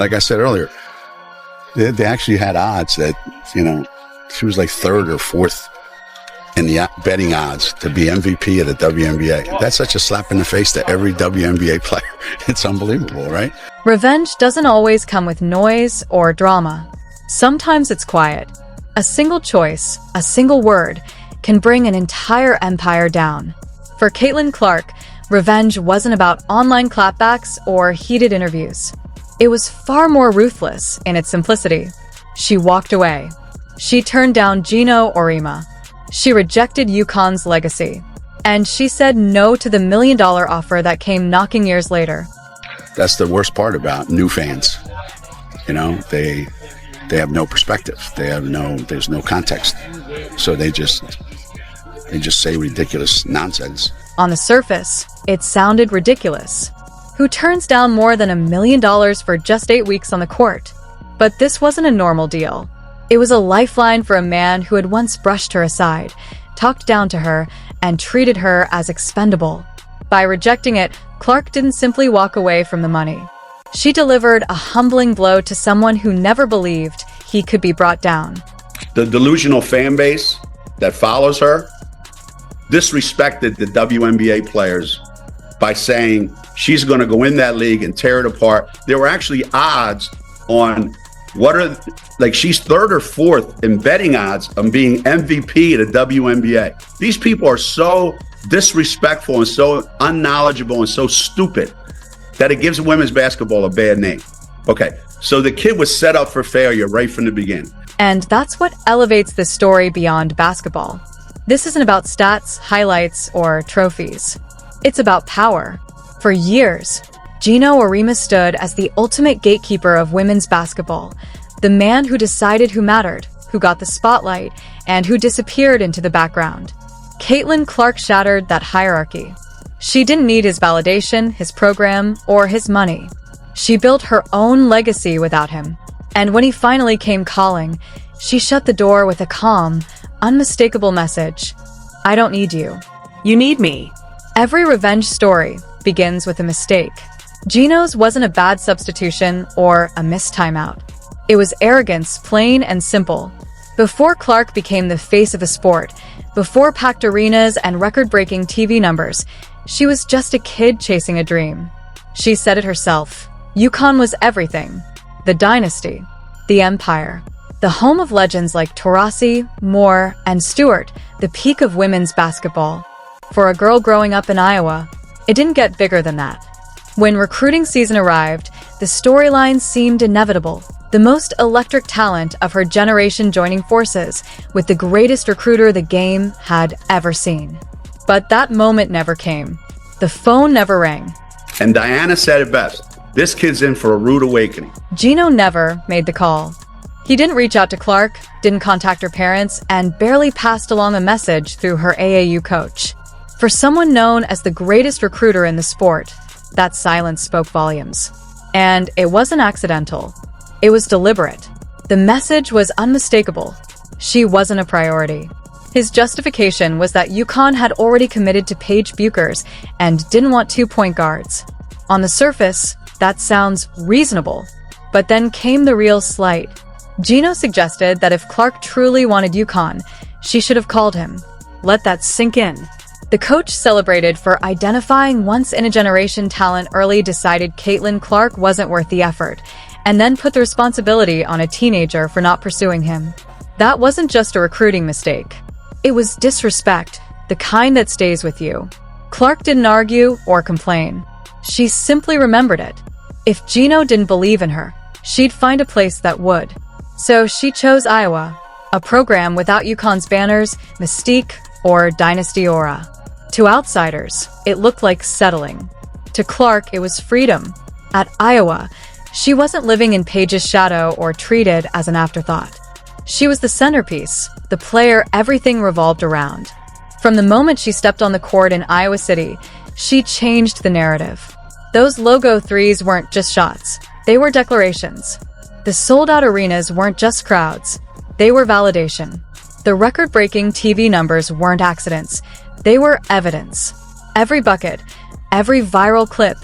Like I said earlier, they actually had odds that, she was like third or fourth in the betting odds to be MVP of the WNBA. That's such a slap in the face to every WNBA player. It's unbelievable, right? Revenge doesn't always come with noise or drama. Sometimes it's quiet. A single choice, a single word, can bring an entire empire down. For Caitlin Clark, revenge wasn't about online clapbacks or heated interviews. It was far more ruthless in its simplicity. She walked away. She turned down Geno Auriemma. She rejected UConn's legacy. And she said no to the $1 million offer that came knocking years later. That's the worst part about new fans. They have no perspective. There's no context. So they just say ridiculous nonsense. On the surface, it sounded ridiculous. Who turns down more than $1 million for just 8 weeks on the court? But this wasn't a normal deal. It was a lifeline for a man who had once brushed her aside, talked down to her, and treated her as expendable. By rejecting it, Clark didn't simply walk away from the money. She delivered a humbling blow to someone who never believed he could be brought down. The delusional fan base that follows her disrespected the WNBA players by saying she's going to go in that league and tear it apart. There were actually odds on she's third or fourth in betting odds on being MVP of the WNBA. These people are so disrespectful and so unknowledgeable and so stupid that it gives women's basketball a bad name. Okay, so the kid was set up for failure right from the beginning. And that's what elevates this story beyond basketball. This isn't about stats, highlights, or trophies. It's about power. For years, Geno Auriemma stood as the ultimate gatekeeper of women's basketball, the man who decided who mattered, who got the spotlight, and who disappeared into the background. Caitlin Clark shattered that hierarchy. She didn't need his validation, his program, or his money. She built her own legacy without him. And when he finally came calling, she shut the door with a calm, unmistakable message. I don't need you. You need me. Every revenge story begins with a mistake. Geno's wasn't a bad substitution or a missed timeout. It was arrogance, plain and simple. Before Clark became the face of a sport, before packed arenas and record-breaking TV numbers, she was just a kid chasing a dream. She said it herself. UConn was everything. The dynasty. The empire. The home of legends like Taurasi, Moore, and Stewart, the peak of women's basketball. For a girl growing up in Iowa, it didn't get bigger than that. When recruiting season arrived, the storyline seemed inevitable. The most electric talent of her generation joining forces with the greatest recruiter the game had ever seen. But that moment never came. The phone never rang. And Diana said it best. This kid's in for a rude awakening. Geno never made the call. He didn't reach out to Clark, didn't contact her parents, and barely passed along a message through her AAU coach. For someone known as the greatest recruiter in the sport, that silence spoke volumes. And it wasn't accidental. It was deliberate. The message was unmistakable. She wasn't a priority. His justification was that UConn had already committed to Paige Buchers and didn't want 2 point guards. On the surface, that sounds reasonable. But then came the real slight. Geno suggested that if Clark truly wanted UConn, she should have called him. Let that sink in. The coach celebrated for identifying once-in-a-generation talent early, decided Caitlin Clark wasn't worth the effort, and then put the responsibility on a teenager for not pursuing him. That wasn't just a recruiting mistake. It was disrespect, the kind that stays with you. Clark didn't argue or complain. She simply remembered it. If Geno didn't believe in her, she'd find a place that would. So she chose Iowa, a program without UConn's banners, mystique, or dynasty aura. To outsiders, it looked like settling. To Clark, it was freedom. At Iowa, she wasn't living in Paige's shadow or treated as an afterthought. She was the centerpiece, the player everything revolved around. From the moment she stepped on the court in Iowa City, she changed the narrative. Those logo threes weren't just shots, they were declarations. The sold-out arenas weren't just crowds, they were validation. The record-breaking TV numbers weren't accidents, they were evidence. Every bucket, every viral clip,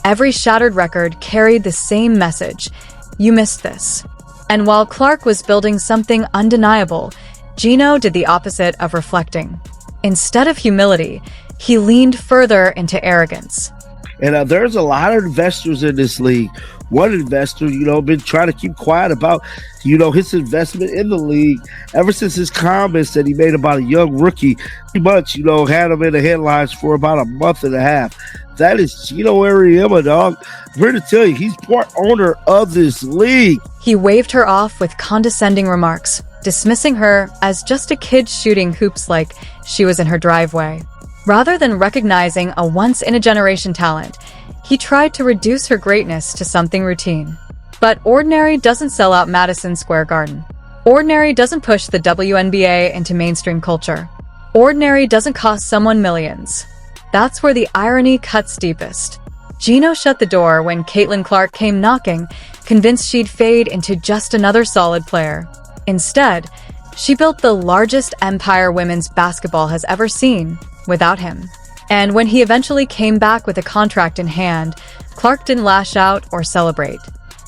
every shattered record carried the same message. "You missed this." And while Clark was building something undeniable, Geno did the opposite of reflecting. Instead of humility, he leaned further into arrogance. And there's a lot of investors in this league. One investor, been trying to keep quiet about, his investment in the league ever since his comments that he made about a young rookie. Pretty much, had him in the headlines for about a month and a half. That is Geno Auriemma, dog. I'm here to tell you, he's part owner of this league. He waved her off with condescending remarks, dismissing her as just a kid shooting hoops like she was in her driveway. Rather than recognizing a once-in-a-generation talent, he tried to reduce her greatness to something routine. But ordinary doesn't sell out Madison Square Garden. Ordinary doesn't push the WNBA into mainstream culture. Ordinary doesn't cost someone millions. That's where the irony cuts deepest. Geno shut the door when Caitlin Clark came knocking, convinced she'd fade into just another solid player. Instead, she built the largest empire women's basketball has ever seen without him. And when he eventually came back with a contract in hand, Clark didn't lash out or celebrate.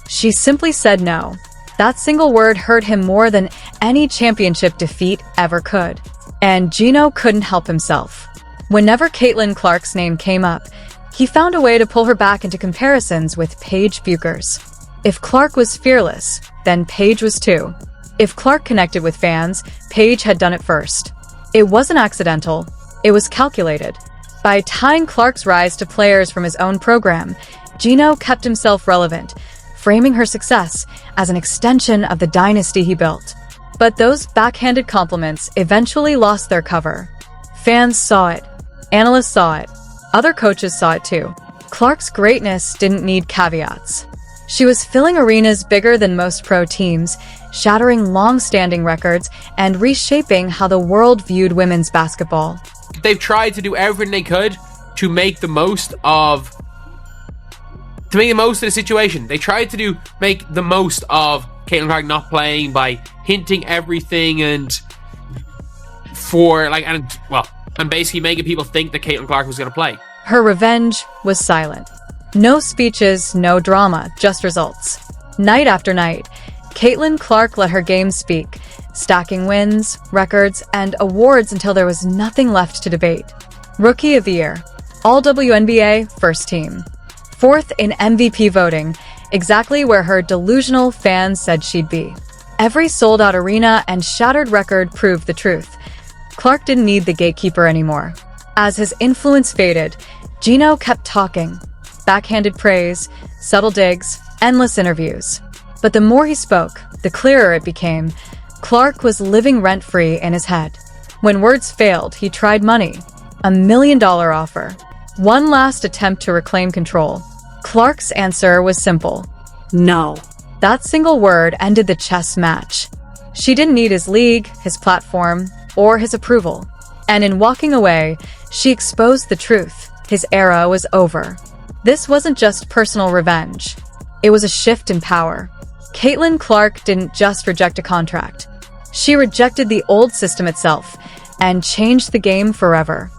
She simply said no. That single word hurt him more than any championship defeat ever could. And Geno couldn't help himself. Whenever Caitlin Clark's name came up, he found a way to pull her back into comparisons with Paige Bueckers. If Clark was fearless, then Paige was too. If Clark connected with fans, Paige had done it first. It wasn't accidental. It was calculated. By tying Clark's rise to players from his own program, Geno kept himself relevant, framing her success as an extension of the dynasty he built. But those backhanded compliments eventually lost their cover. Fans saw it. Analysts saw it. Other coaches saw it too. Clark's greatness didn't need caveats. She was filling arenas bigger than most pro teams, shattering long-standing records, and reshaping how the world viewed women's basketball. They've tried to do everything they could to make the most of the situation. They tried to make the most of Caitlin Clark not playing by hinting everything and basically making people think that Caitlin Clark was going to play. Her revenge was silent. No speeches, no drama, just results. Night after night, Caitlin Clark let her game speak, stacking wins, records, and awards until there was nothing left to debate. Rookie of the Year, All-WNBA First Team. Fourth in MVP voting, exactly where her delusional fans said she'd be. Every sold-out arena and shattered record proved the truth. Clark didn't need the gatekeeper anymore. As his influence faded, Geno kept talking. Backhanded praise, subtle digs, endless interviews. But the more he spoke, the clearer it became. Clark was living rent-free in his head. When words failed, he tried money. $1 million offer. One last attempt to reclaim control. Clark's answer was simple. No. That single word ended the chess match. She didn't need his league, his platform, or his approval. And in walking away, she exposed the truth. His era was over. This wasn't just personal revenge. It was a shift in power. Caitlin Clark didn't just reject a contract. She rejected the old system itself and changed the game forever.